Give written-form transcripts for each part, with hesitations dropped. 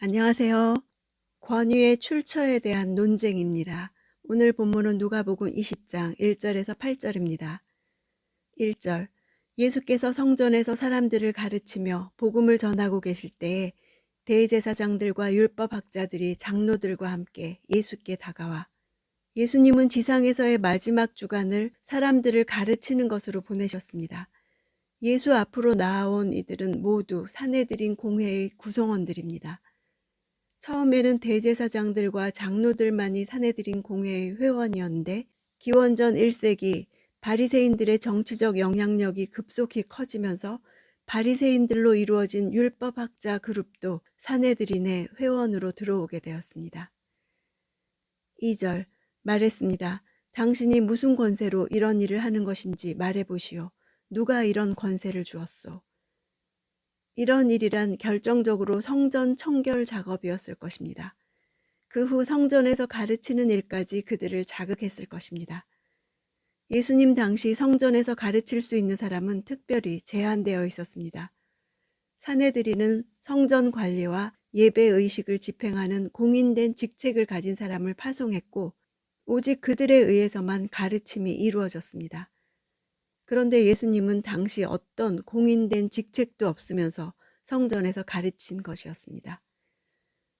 안녕하세요. 권위의 출처에 대한 논쟁입니다. 오늘 본문은 누가복음 20장 1절에서 8절입니다. 1절 예수께서 성전에서 사람들을 가르치며 복음을 전하고 계실 때에 대제사장들과 율법학자들이 장로들과 함께 예수께 다가와 예수님은 지상에서의 마지막 주간을 사람들을 가르치는 것으로 보내셨습니다. 예수 앞으로 나아온 이들은 모두 산헤드린 공회의 구성원들입니다. 처음에는 대제사장들과 장로들만이 산헤드린 공회의 회원이었는데 기원전 1세기 바리새인들의 정치적 영향력이 급속히 커지면서 바리새인들로 이루어진 율법학자 그룹도 산헤드린의 회원으로 들어오게 되었습니다. 2절 말했습니다. 당신이 무슨 권세로 이런 일을 하는 것인지 말해보시오. 누가 이런 권세를 주었소? 이런 일이란 결정적으로 성전 청결 작업이었을 것입니다. 그 후 성전에서 가르치는 일까지 그들을 자극했을 것입니다. 예수님 당시 성전에서 가르칠 수 있는 사람은 특별히 제한되어 있었습니다. 산헤드린은 성전 관리와 예배 의식을 집행하는 공인된 직책을 가진 사람을 파송했고 오직 그들에 의해서만 가르침이 이루어졌습니다. 그런데 예수님은 당시 어떤 공인된 직책도 없으면서 성전에서 가르친 것이었습니다.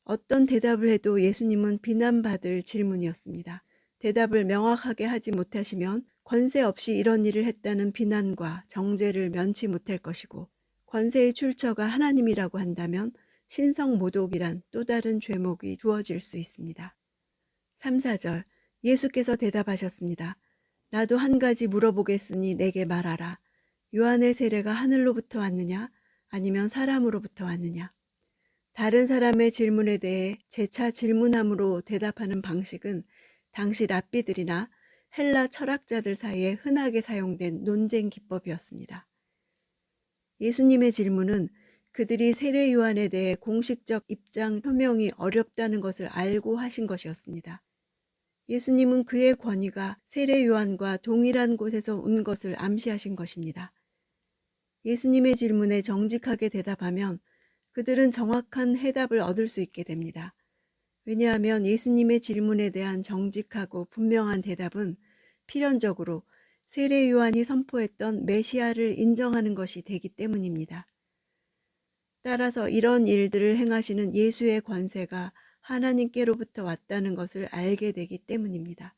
어떤 대답을 해도 예수님은 비난받을 질문이었습니다. 대답을 명확하게 하지 못하시면 권세 없이 이런 일을 했다는 비난과 정죄를 면치 못할 것이고 권세의 출처가 하나님이라고 한다면 신성모독이란 또 다른 죄목이 주어질 수 있습니다. 3, 4절 예수께서 대답하셨습니다. 나도 한 가지 물어보겠으니 내게 말하라. 요한의 세례가 하늘로부터 왔느냐 아니면 사람으로부터 왔느냐. 다른 사람의 질문에 대해 재차 질문함으로 대답하는 방식은 당시 랍비들이나 헬라 철학자들 사이에 흔하게 사용된 논쟁 기법이었습니다. 예수님의 질문은 그들이 세례 요한에 대해 공식적 입장 표명이 어렵다는 것을 알고 하신 것이었습니다. 예수님은 그의 권위가 세례 요한과 동일한 곳에서 온 것을 암시하신 것입니다. 예수님의 질문에 정직하게 대답하면 그들은 정확한 해답을 얻을 수 있게 됩니다. 왜냐하면 예수님의 질문에 대한 정직하고 분명한 대답은 필연적으로 세례 요한이 선포했던 메시아를 인정하는 것이 되기 때문입니다. 따라서 이런 일들을 행하시는 예수의 권세가 하나님께로부터 왔다는 것을 알게 되기 때문입니다.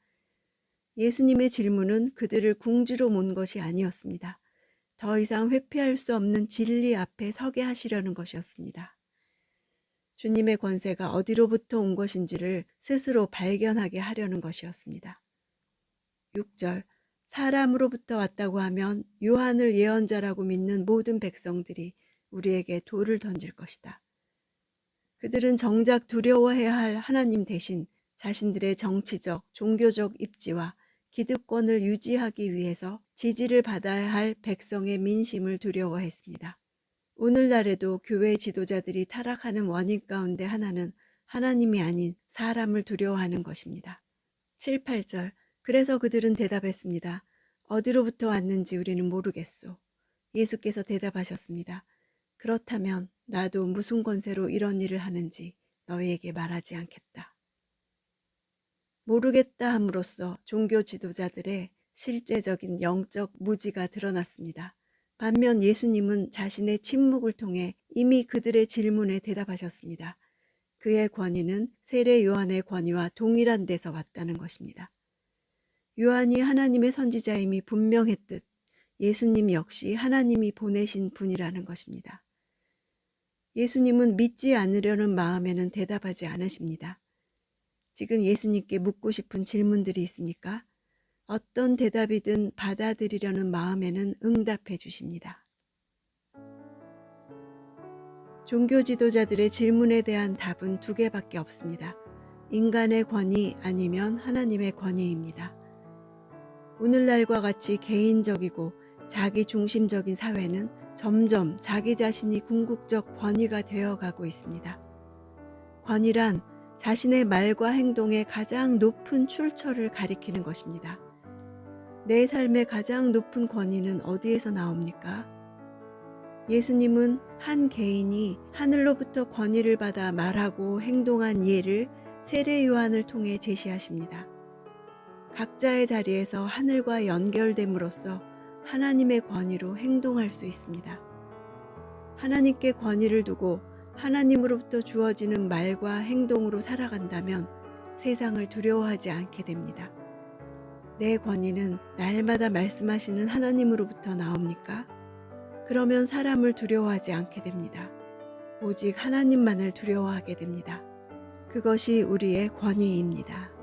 예수님의 질문은 그들을 궁지로 몬 것이 아니었습니다. 더 이상 회피할 수 없는 진리 앞에 서게 하시려는 것이었습니다. 주님의 권세가 어디로부터 온 것인지를 스스로 발견하게 하려는 것이었습니다. 6절 사람으로부터 왔다고 하면 요한을 예언자라고 믿는 모든 백성들이 우리에게 돌을 던질 것이다. 그들은 정작 두려워해야 할 하나님 대신 자신들의 정치적, 종교적 입지와 기득권을 유지하기 위해서 지지를 받아야 할 백성의 민심을 두려워했습니다. 오늘날에도 교회 지도자들이 타락하는 원인 가운데 하나는 하나님이 아닌 사람을 두려워하는 것입니다. 7, 8절 그래서 그들은 대답했습니다. 어디로부터 왔는지 우리는 모르겠소. 예수께서 대답하셨습니다. 그렇다면 나도 무슨 권세로 이런 일을 하는지 너희에게 말하지 않겠다. 모르겠다 함으로써 종교 지도자들의 실제적인 영적 무지가 드러났습니다. 반면 예수님은 자신의 침묵을 통해 이미 그들의 질문에 대답하셨습니다. 그의 권위는 세례 요한의 권위와 동일한 데서 왔다는 것입니다. 요한이 하나님의 선지자임이 분명했듯 예수님 역시 하나님이 보내신 분이라는 것입니다. 예수님은 믿지 않으려는 마음에는 대답하지 않으십니다. 지금 예수님께 묻고 싶은 질문들이 있습니까? 어떤 대답이든 받아들이려는 마음에는 응답해 주십니다. 종교 지도자들의 질문에 대한 답은 두 개밖에 없습니다. 인간의 권위 아니면 하나님의 권위입니다. 오늘날과 같이 개인적이고 자기중심적인 사회는 점점 자기 자신이 궁극적 권위가 되어가고 있습니다. 권위란 자신의 말과 행동의 가장 높은 출처를 가리키는 것입니다. 내 삶의 가장 높은 권위는 어디에서 나옵니까? 예수님은 한 개인이 하늘로부터 권위를 받아 말하고 행동한 예를 세례 요한을 통해 제시하십니다. 각자의 자리에서 하늘과 연결됨으로써 하나님의 권위로 행동할 수 있습니다. 하나님께 권위를 두고 하나님으로부터 주어지는 말과 행동으로 살아간다면 세상을 두려워하지 않게 됩니다. 내 권위는 날마다 말씀하시는 하나님으로부터 나옵니까? 그러면 사람을 두려워하지 않게 됩니다. 오직 하나님만을 두려워하게 됩니다. 그것이 우리의 권위입니다.